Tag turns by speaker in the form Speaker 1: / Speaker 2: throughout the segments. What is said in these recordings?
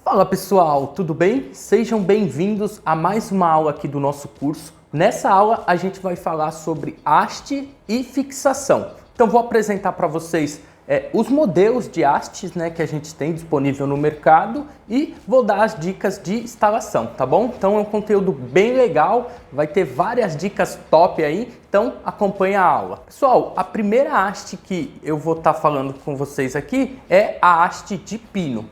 Speaker 1: Fala pessoal, tudo bem? Sejam bem-vindos a mais uma aula aqui do nosso curso. Nessa aula a gente vai falar sobre haste e fixação. Então vou apresentar para vocês os modelos de hastes, né, que a gente tem disponível no mercado e vou dar as dicas de instalação, tá bom? Então é um conteúdo bem legal, vai ter várias dicas top aí, então acompanha a aula. Pessoal, a primeira haste que eu vou estar falando com vocês aqui é a haste de pino.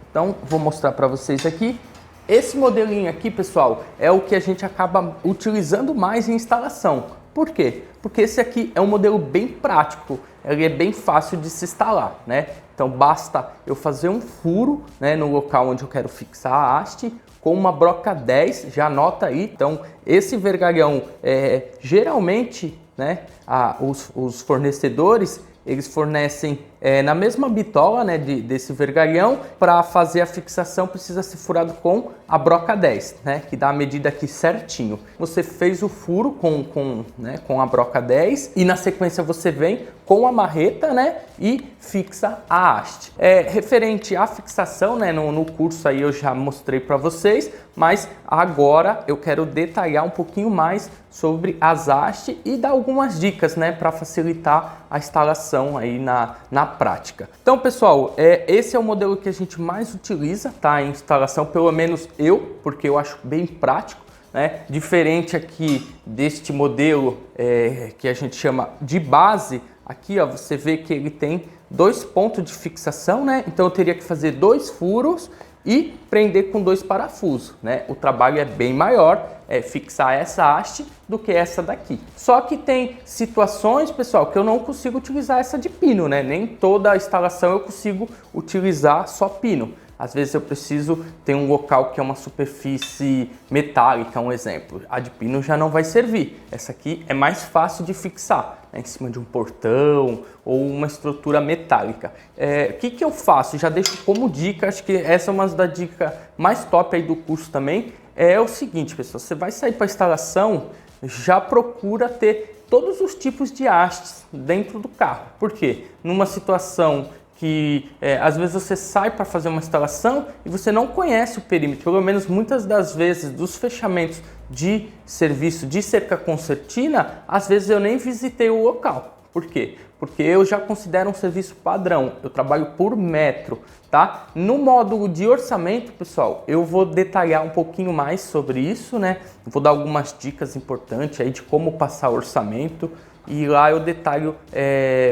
Speaker 1: Então, vou mostrar para vocês aqui. Esse modelinho aqui, pessoal, é o que a gente acaba utilizando mais em instalação. Por quê? Porque esse aqui é um modelo bem prático, ele é bem fácil de se instalar, né? Então, basta eu fazer um furo, né, no local onde eu quero fixar a haste, com uma broca 10, já anota aí. Então, esse vergalhão, geralmente, né, os fornecedores, eles fornecem na mesma bitola, né, desse vergalhão. Para fazer a fixação precisa ser furado com a broca 10, né, que dá a medida aqui certinho. Você fez o furo com a broca 10 e na sequência você vem com a marreta, né, e fixa a haste. Referente à fixação, né, no curso aí eu já mostrei para vocês, mas agora eu quero detalhar um pouquinho mais sobre as hastes e dar algumas dicas, né, para facilitar a instalação aí na prática. Então, pessoal, esse é o modelo que a gente mais utiliza, tá, em instalação, pelo menos eu, porque eu acho bem prático, né? Diferente aqui deste modelo que a gente chama de base, aqui ó, você vê que ele tem 2 pontos de fixação, né? Então eu teria que fazer 2 furos e prender com 2 parafusos, né? O trabalho é bem maior, fixar essa haste do que essa daqui. Só que tem situações, pessoal, que eu não consigo utilizar essa de pino, né? Nem toda a instalação eu consigo utilizar só pino. Às vezes eu preciso ter um local que é uma superfície metálica, um exemplo. A de pino já não vai servir. Essa aqui é mais fácil de fixar, né, em cima de um portão ou uma estrutura metálica. O que eu faço? Já deixo como dica, acho que essa é uma das dicas mais top aí do curso também. É o seguinte, pessoal, você vai sair para instalação, já procura ter todos os tipos de hastes dentro do carro. Por quê? Numa situação que às vezes você sai para fazer uma instalação e você não conhece o perímetro, pelo menos muitas das vezes dos fechamentos de serviço de cerca concertina, às vezes eu nem visitei o local. Por quê? Porque eu já considero um serviço padrão, eu trabalho por metro, tá? No módulo de orçamento, pessoal, eu vou detalhar um pouquinho mais sobre isso, né? Vou dar algumas dicas importantes aí de como passar orçamento e lá eu detalho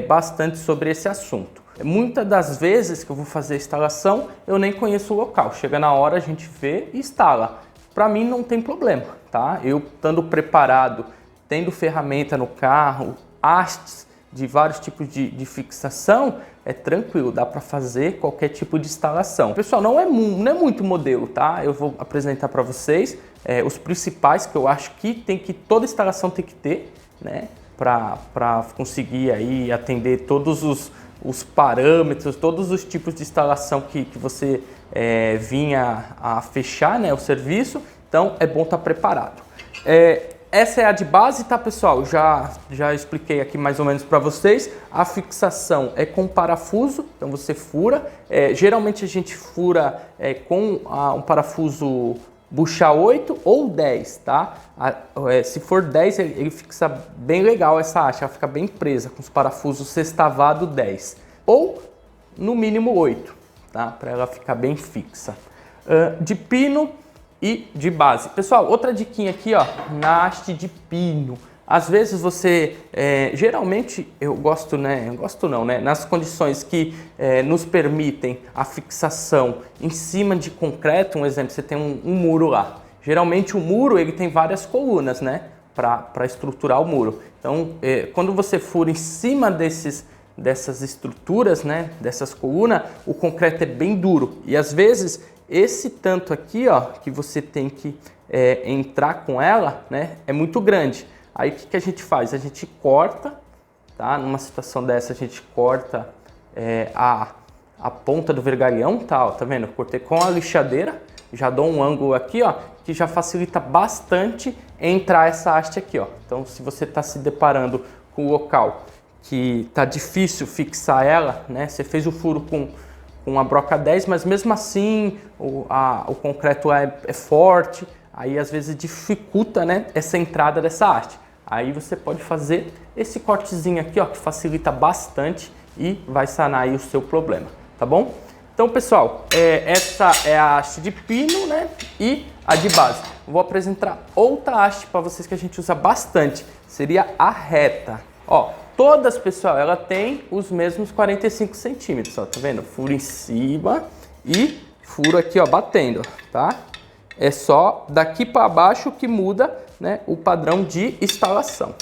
Speaker 1: bastante sobre esse assunto. Muitas das vezes que eu vou fazer a instalação, eu nem conheço o local. Chega na hora, a gente vê e instala. Para mim não tem problema, tá? Eu estando preparado, tendo ferramenta no carro, hastes de vários tipos de fixação, é tranquilo, dá para fazer qualquer tipo de instalação. Pessoal, não é muito modelo, tá? Eu vou apresentar para vocês os principais que eu acho que toda instalação tem que ter, né? Para conseguir aí atender todos os parâmetros, todos os tipos de instalação que você vinha a fechar, né, o serviço. Então é bom estar preparado. Essa é a de base, tá, pessoal? Já expliquei aqui mais ou menos para vocês. A fixação é com parafuso, então você fura. Geralmente a gente fura com um parafuso bucha 8 ou 10, tá? Se for 10, ele fixa bem legal essa haste, ela fica bem presa com os parafusos sextavado 10. Ou, no mínimo, 8, tá? Para ela ficar bem fixa. De pino e de base. Pessoal, outra diquinha aqui, ó, na haste de pino. Às vezes você, geralmente eu gosto, né? Gosto não, né? Nas condições que nos permitem a fixação em cima de concreto, um exemplo, você tem um muro lá. Geralmente o muro ele tem várias colunas, né? Para estruturar o muro. Então, quando você fura em cima dessas estruturas, né? Dessas colunas, o concreto é bem duro. E às vezes esse tanto aqui, ó, que você tem que entrar com ela, né? É muito grande. Aí o que a gente faz? A gente corta, tá? Numa situação dessa a gente corta a ponta do vergalhão, tá? Ó, tá vendo? Eu cortei com a lixadeira, já dou um ângulo aqui, ó, que já facilita bastante entrar essa haste aqui, ó. Então, se você está se deparando com o local que tá difícil fixar ela, né? Você fez o furo com a broca 10, mas mesmo assim o concreto é forte, aí às vezes dificulta, né, essa entrada dessa haste. Aí você pode fazer esse cortezinho aqui, ó, que facilita bastante e vai sanar aí o seu problema, tá bom? Então, pessoal, essa é a haste de pino, né, e a de base. Vou apresentar outra haste para vocês que a gente usa bastante, seria a reta. Ó, todas, pessoal, ela tem os mesmos 45 centímetros, ó, tá vendo? Furo em cima e furo aqui, ó, batendo, tá? É só daqui para baixo que muda, né, o padrão de instalação.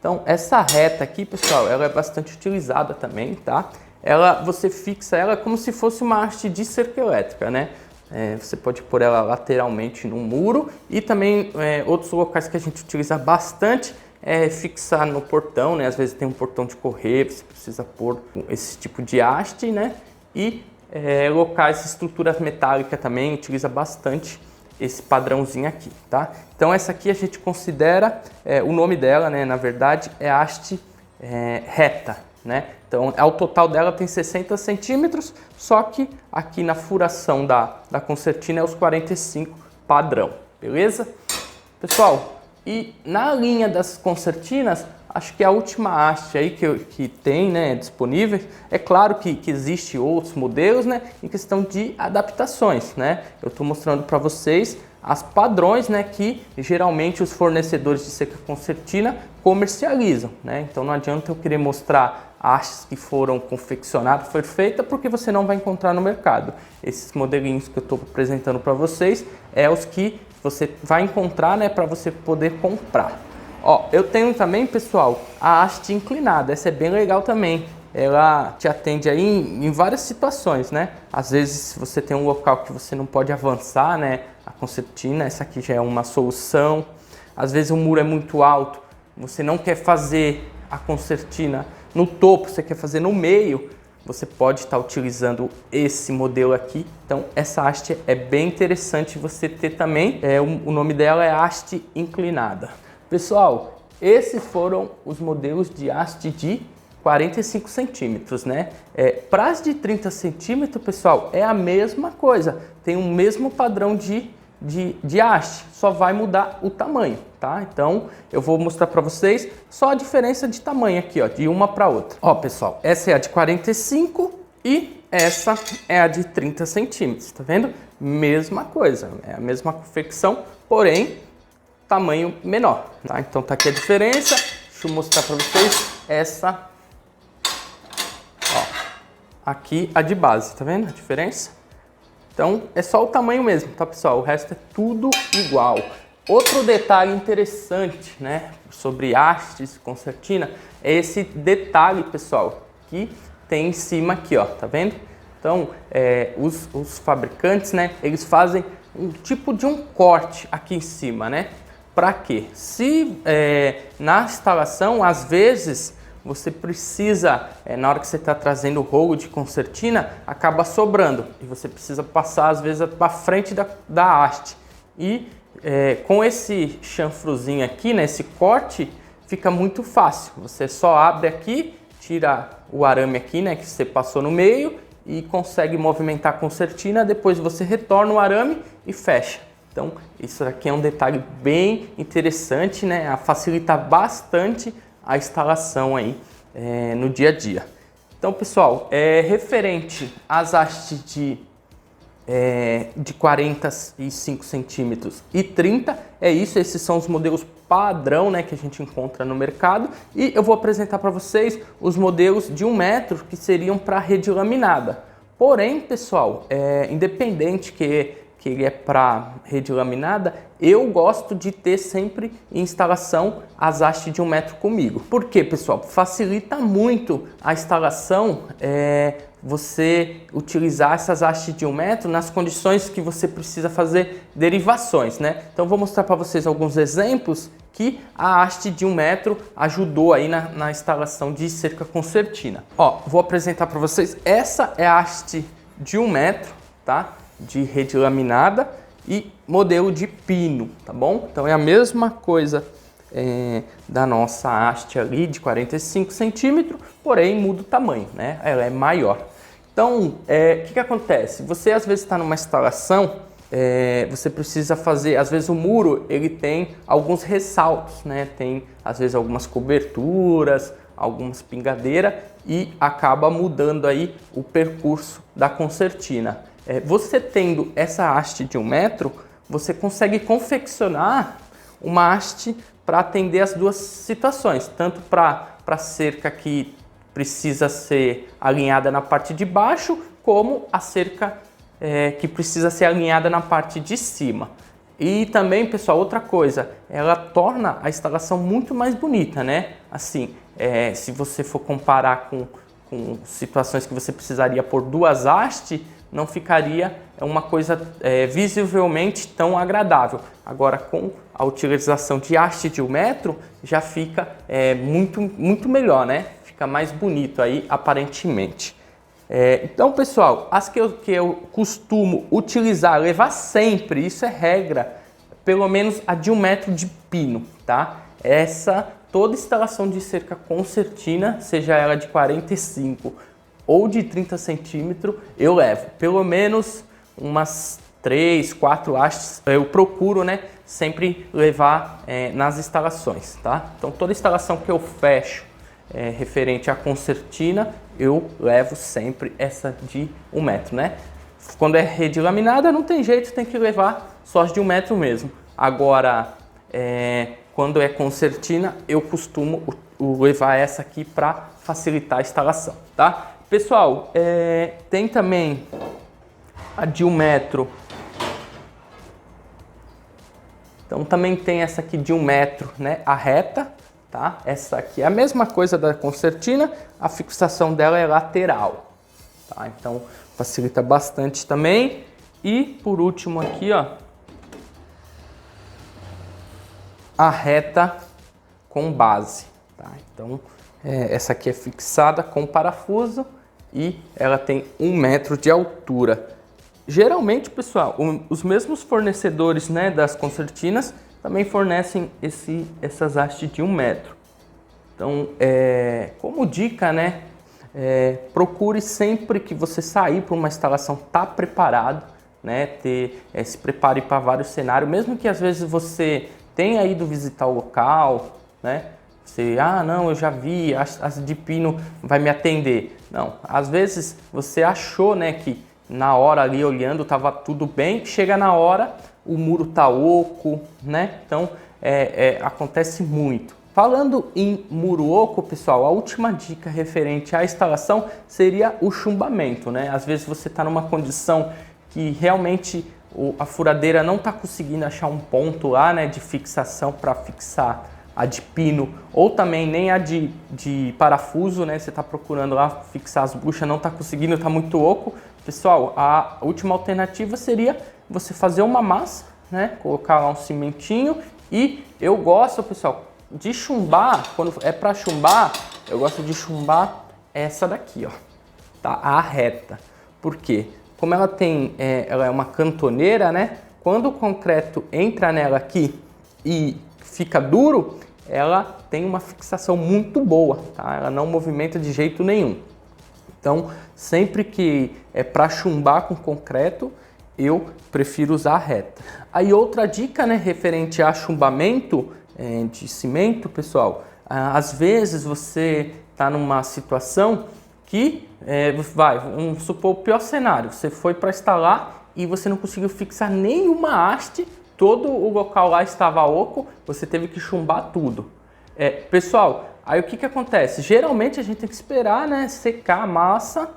Speaker 1: Então, essa reta aqui, pessoal, ela é bastante utilizada também, tá? Você fixa ela como se fosse uma haste de cerca elétrica, né? Você pode pôr ela lateralmente no muro e também outros locais que a gente utiliza bastante fixar no portão, né? Às vezes tem um portão de correr, você precisa pôr esse tipo de haste, né? E locais, estruturas metálicas também utiliza bastante esse padrãozinho aqui, tá? Então essa aqui a gente considera, o nome dela, né? Na verdade é haste reta, né? Então ao total dela tem 60 centímetros, só que aqui na furação da concertina é os 45 padrão, beleza? Pessoal, e na linha das concertinas, acho que a última haste aí que tem, né, disponível, é claro que existe outros modelos, né, em questão de adaptações, né? Eu estou mostrando para vocês as padrões, né, que geralmente os fornecedores de cerca concertina comercializam, né? Então não adianta eu querer mostrar hastes que foram confeccionadas, foi feita, porque você não vai encontrar no mercado. Esses modelinhos que eu estou apresentando para vocês é os que você vai encontrar, né, para você poder comprar. Ó, eu tenho também, pessoal, a haste inclinada. Essa é bem legal também. Ela te atende aí em várias situações, né? Às vezes você tem um local que você não pode avançar, né, a concertina, essa aqui já é uma solução. Às vezes o muro é muito alto, você não quer fazer a concertina no topo, você quer fazer no meio, você pode estar utilizando esse modelo aqui. Então essa haste é bem interessante você ter também. O nome dela é haste inclinada. Pessoal, esses foram os modelos de haste de 45 centímetros, né? Para as de 30 centímetros, pessoal, é a mesma coisa. Tem o mesmo padrão de haste, só vai mudar o tamanho, tá? Então, eu vou mostrar para vocês só a diferença de tamanho aqui, ó, de uma para outra. Ó, pessoal, essa é a de 45 e essa é a de 30 centímetros, tá vendo? Mesma coisa, é a mesma confecção, porém, tamanho menor, tá? Então tá aqui a diferença. Deixa eu mostrar para vocês essa, ó, aqui a de base, tá vendo a diferença? Então é só o tamanho mesmo, tá, pessoal? O resto é tudo igual. Outro detalhe interessante, né, sobre hastes concertina é esse detalhe, pessoal, que tem em cima aqui, ó, tá vendo? Então os fabricantes, né, eles fazem um tipo de um corte aqui em cima, né? Para quê? Se na instalação, às vezes, você precisa, na hora que você está trazendo o rolo de concertina, acaba sobrando. E você precisa passar, às vezes, para frente da haste. E com esse chanfrozinho aqui, né, esse corte, fica muito fácil. Você só abre aqui, tira o arame aqui, né, que você passou no meio, e consegue movimentar a concertina. Depois você retorna o arame e fecha. Então, isso aqui é um detalhe bem interessante, né? Facilita bastante a instalação aí no dia a dia. Então, pessoal, referente às hastes de 45 centímetros e 30, é isso. Esses são os modelos padrão, né, que a gente encontra no mercado. E eu vou apresentar para vocês os modelos de 1 metro que seriam para rede laminada. Porém, pessoal, independente que ele é para rede laminada, eu gosto de ter sempre em instalação as hastes de 1 metro comigo. Por quê, pessoal? Facilita muito a instalação, você utilizar essas hastes de 1 metro nas condições que você precisa fazer derivações, né? Então vou mostrar para vocês alguns exemplos que a haste de 1 metro ajudou aí na instalação de cerca concertina. Ó, vou apresentar para vocês, essa é a haste de 1 metro, tá? De rede laminada e modelo de pino, tá bom? Então é a mesma coisa da nossa haste ali de 45 centímetros, porém muda o tamanho, né? Ela é maior. Então, o que acontece? Você às vezes está numa instalação, você precisa fazer, às vezes o muro ele tem alguns ressaltos, né? Tem às vezes algumas coberturas, algumas pingadeiras e acaba mudando aí o percurso da concertina. Você tendo essa haste de 1 metro, você consegue confeccionar uma haste para atender as duas situações, tanto para cerca que precisa ser alinhada na parte de baixo, como a cerca que precisa ser alinhada na parte de cima. E também, pessoal, outra coisa, ela torna a instalação muito mais bonita, né? Assim, se você for comparar com situações que você precisaria pôr 2 hastes, não ficaria uma coisa visivelmente tão agradável. Agora, com a utilização de haste de 1 metro, já fica muito melhor, né? Fica mais bonito aí, aparentemente. Então, pessoal, as que eu costumo utilizar, levar sempre, isso é regra, pelo menos a de 1 metro de pino, tá? Toda instalação de cerca concertina, seja ela de 45 ou de 30 centímetros, eu levo pelo menos umas 3, 4 hastes. Eu procuro, né, sempre levar nas instalações, tá? Então toda instalação que eu fecho referente à concertina, eu levo sempre essa de 1 metro, né? Quando é rede laminada, não tem jeito, tem que levar só as de 1 metro mesmo. Agora, quando é concertina, eu costumo levar essa aqui para facilitar a instalação, tá? Pessoal, tem também a de 1 metro. Então também tem essa aqui de 1 metro, né? A reta, tá? Essa aqui é a mesma coisa da concertina, a fixação dela é lateral, tá? Então facilita bastante também. E por último aqui, ó, a reta com base, tá? Então essa aqui é fixada com parafuso e ela tem 1 metro de altura. Geralmente, pessoal, os mesmos fornecedores, né, das concertinas também fornecem essas hastes de 1 metro. Então, como dica, né, procure sempre que você sair para uma instalação estar preparado, né, se prepare para vários cenários, mesmo que às vezes você tenha ido visitar o local, né? Você, não, eu já vi, as de pino vai me atender. Não, às vezes você achou, né, que na hora ali olhando estava tudo bem, chega na hora, o muro tá oco, né? Então, acontece muito. Falando em muro oco, pessoal, a última dica referente à instalação seria o chumbamento, né? Às vezes você está numa condição que realmente a furadeira não está conseguindo achar um ponto lá, né, de fixação para fixar a de pino, ou também nem a de parafuso, né? Você está procurando lá fixar as buchas, não está conseguindo, está muito oco. Pessoal, a última alternativa seria você fazer uma massa, né? Colocar lá um cimentinho e eu gosto, pessoal, de chumbar, quando é para chumbar, eu gosto de chumbar essa daqui, ó, tá? A reta. Por quê? Como ela ela é uma cantoneira, né? Quando o concreto entra nela aqui e fica duro, ela tem uma fixação muito boa, tá? Ela não movimenta de jeito nenhum. Então, sempre que é para chumbar com concreto, eu prefiro usar a reta. Aí outra dica, né, referente a chumbamento de cimento, pessoal, às vezes você está numa situação que, vamos supor o pior cenário, você foi para instalar e você não conseguiu fixar nenhuma haste, todo o local lá estava oco, você teve que chumbar tudo. Pessoal, aí o que acontece? Geralmente a gente tem que esperar, né, secar a massa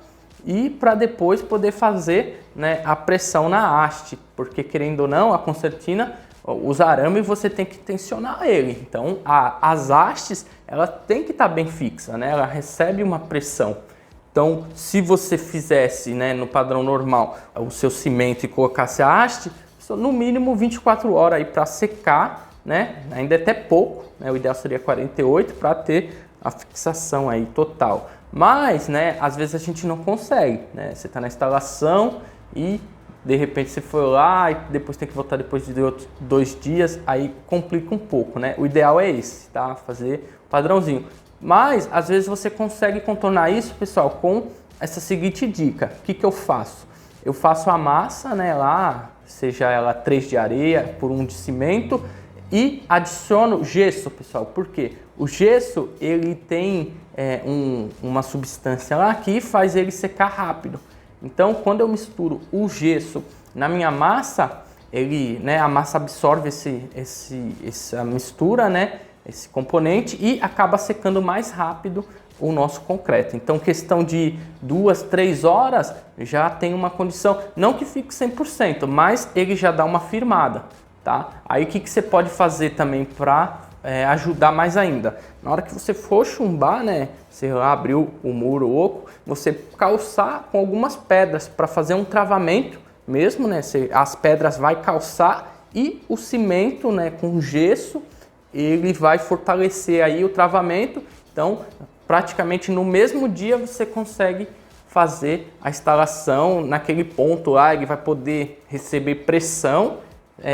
Speaker 1: e para depois poder fazer, né, a pressão na haste, porque querendo ou não, a concertina, os arames você tem que tensionar ele. Então as hastes, ela tem que estar bem fixa, né? Ela recebe uma pressão. Então se você fizesse, né, no padrão normal o seu cimento e colocasse a haste, no mínimo 24 horas aí para secar, né? Ainda é até pouco, né? O ideal seria 48 para ter a fixação aí total. Mas, né, às vezes a gente não consegue, né? Você está na instalação e de repente você foi lá e depois tem que voltar depois de outros 2 dias, aí complica um pouco, né? O ideal é esse, tá? Fazer padrãozinho. Mas às vezes você consegue contornar isso, pessoal, com essa seguinte dica. O que que eu faço? Eu faço a massa, né, lá, seja ela 3 de areia por 1 de cimento, e adiciono gesso, pessoal. Por quê? O gesso, ele tem uma substância lá que faz ele secar rápido. Então, quando eu misturo o gesso na minha massa, a massa absorve essa mistura, né, esse componente, e acaba secando mais rápido o nosso concreto. Então, questão de 2, 3 horas já tem uma condição, não que fique 100%, mas ele já dá uma firmada, tá? Aí o que você pode fazer também para ajudar mais ainda? Na hora que você for chumbar, né, você abriu o muro oco, você calçar com algumas pedras para fazer um travamento mesmo, né? As pedras vai calçar e o cimento, né, com gesso, ele vai fortalecer aí o travamento. Então, praticamente no mesmo dia você consegue fazer a instalação naquele ponto lá, ele vai poder receber pressão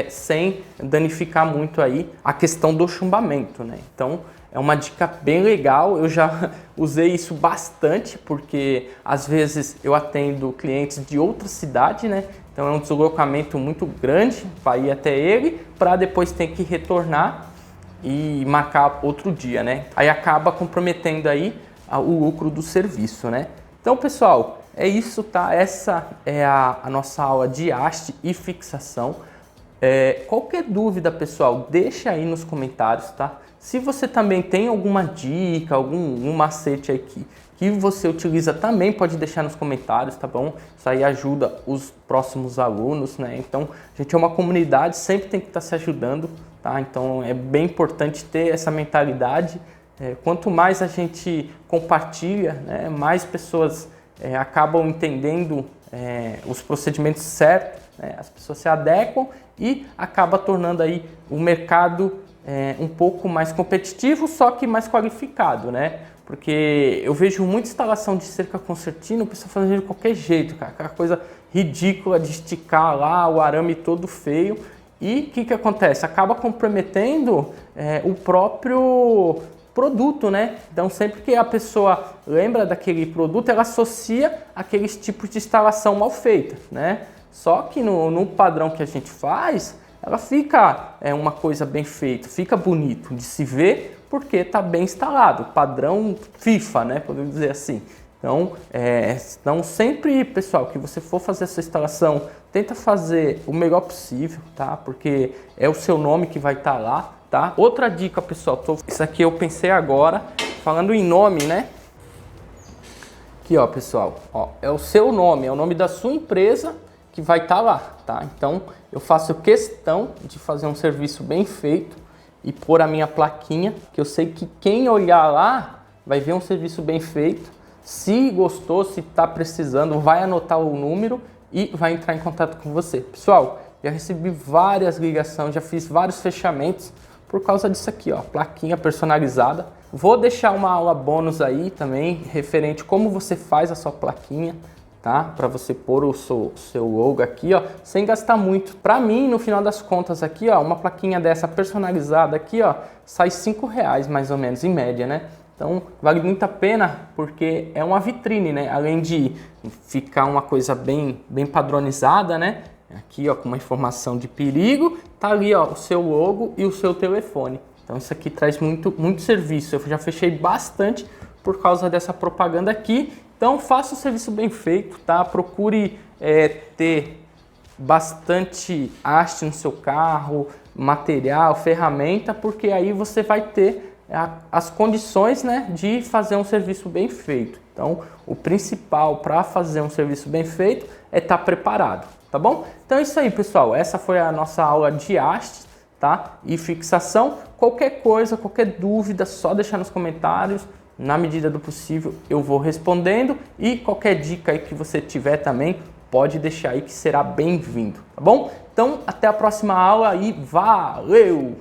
Speaker 1: sem danificar muito aí a questão do chumbamento, né? Então é uma dica bem legal, eu já usei isso bastante, porque às vezes eu atendo clientes de outra cidade, né? Então é um deslocamento muito grande para ir até ele, para depois ter que retornar e marcar outro dia, né? Aí acaba comprometendo aí o lucro do serviço, né? Então, pessoal, é isso, tá? Essa é a nossa aula de haste e fixação. Qualquer dúvida, pessoal, deixa aí nos comentários, tá? Se você também tem alguma dica, algum macete aí que você utiliza, também pode deixar nos comentários, tá bom? Isso aí ajuda os próximos alunos, né? Então, a gente é uma comunidade, sempre tem que estar se ajudando, tá? Então, é bem importante ter essa mentalidade. Quanto mais a gente compartilha, né, mais pessoas acabam entendendo os procedimentos certos, né? As pessoas se adequam e acaba tornando aí o mercado um pouco mais competitivo, só que mais qualificado, né? Porque eu vejo muita instalação de cerca concertina, o pessoal fazendo de qualquer jeito, cara, aquela coisa ridícula de esticar lá o arame todo feio. E o que acontece? Acaba comprometendo o próprio produto, né? Então, sempre que a pessoa lembra daquele produto, ela associa aqueles tipos de instalação mal feita, né? Só que no padrão que a gente faz, ela fica uma coisa bem feita, fica bonito de se ver, porque está bem instalado, padrão FIFA, né? Podemos dizer assim. Então, sempre, pessoal, que você for fazer essa instalação, tenta fazer o melhor possível, tá? Porque é o seu nome que vai estar lá, tá? Outra dica, pessoal, isso aqui eu pensei agora, falando em nome, né? Aqui, ó, pessoal, ó, é o seu nome, é o nome da sua empresa que vai estar lá, tá? Então, eu faço questão de fazer um serviço bem feito e pôr a minha plaquinha, que eu sei que quem olhar lá vai ver um serviço bem feito. Se gostou, se está precisando, vai anotar o número e vai entrar em contato com você. Pessoal, já recebi várias ligações, já fiz vários fechamentos por causa disso aqui, ó, plaquinha personalizada. Vou deixar uma aula bônus aí também, referente como você faz a sua plaquinha, tá? Para você pôr o seu logo aqui, ó, sem gastar muito. Para mim, no final das contas aqui, ó, uma plaquinha dessa personalizada aqui, ó, sai R$5 mais ou menos, em média, né? Então, vale muito a pena porque é uma vitrine, né? Além de ficar uma coisa bem padronizada, né? Aqui, ó, com uma informação de perigo, tá ali, ó, o seu logo e o seu telefone. Então, isso aqui traz muito serviço. Eu já fechei bastante por causa dessa propaganda aqui. Então, faça o serviço bem feito, tá? Procure ter bastante haste no seu carro, material, ferramenta, porque aí você vai ter as condições, né, de fazer um serviço bem feito. Então, o principal para fazer um serviço bem feito é estar preparado, tá bom? Então é isso aí, pessoal. Essa foi a nossa aula de haste, tá? E fixação. Qualquer coisa, qualquer dúvida, só deixar nos comentários. Na medida do possível, eu vou respondendo. E qualquer dica aí que você tiver também, pode deixar aí que será bem-vindo, tá bom? Então, até a próxima aula e valeu!